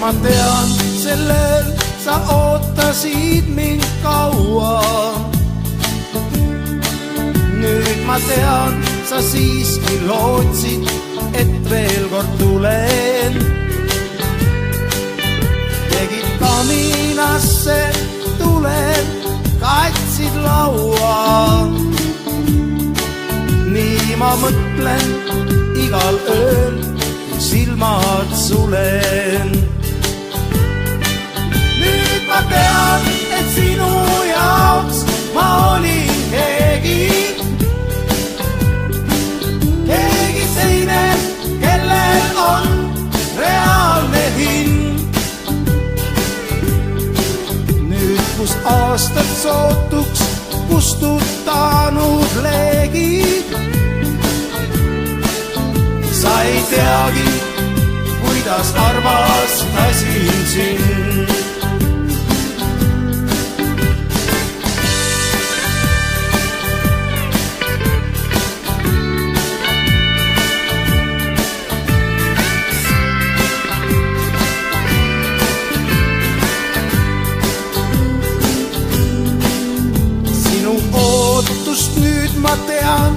ma tean, sellel sa ootasid mind kaua. Nüüd ma tean, sa siiski lootsid, et veel kord tulen. Tegid kaminasse tulen, katsid laua. Nii ma mõtlen igal ööl, silmad sulen. Nüüd ma tean, et sinu jaoks ma olin keegi teine, kellel on reaalne hind. Nüüd, kus aastad sootuks kustutanud leegid, sa ei teagi, kuidas armastasin sind. Sinu ootust nüüd ma tean,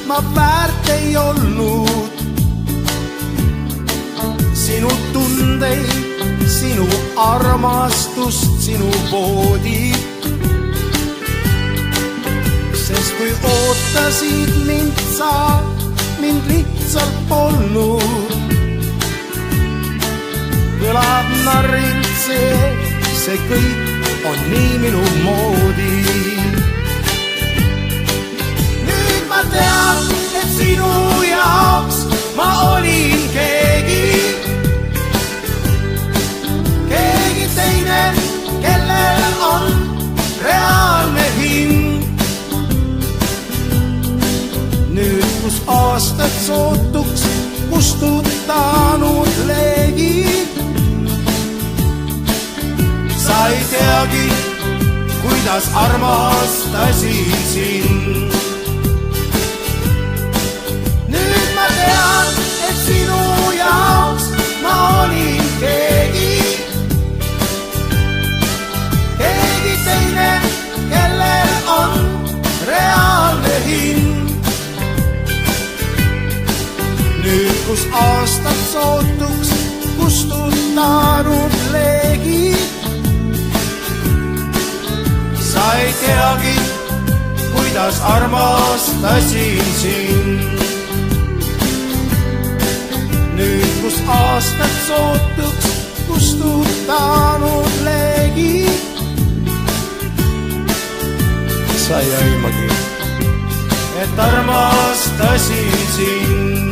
ma väärt ei olnud. Sinu tundeid, sinu armastust, sinu voodid. Sest kui ootasid mind sa, mind lihtsalt polnud. Kõlab narrilt see kõik on nii minu moodi. Nüüd ma tean, et sinu jaoks ma olin keegi teine, kellel on reaalne hind. Nüüd, kus aastad sootuks kustutanud leegid, sa ei teagi, kuidas armastasin sind. Nüüd ma tean, et sinu jaoks ma olin keegi teine, kellel on reaalne hind. Nüüd, kus aastad sootuks kustutanud leegid, sa ei teagi, kuidas armastasin sind. Nüüd, kus aastad sootuks kustutanud leegid, sa ei aimagi, et armastasin sind.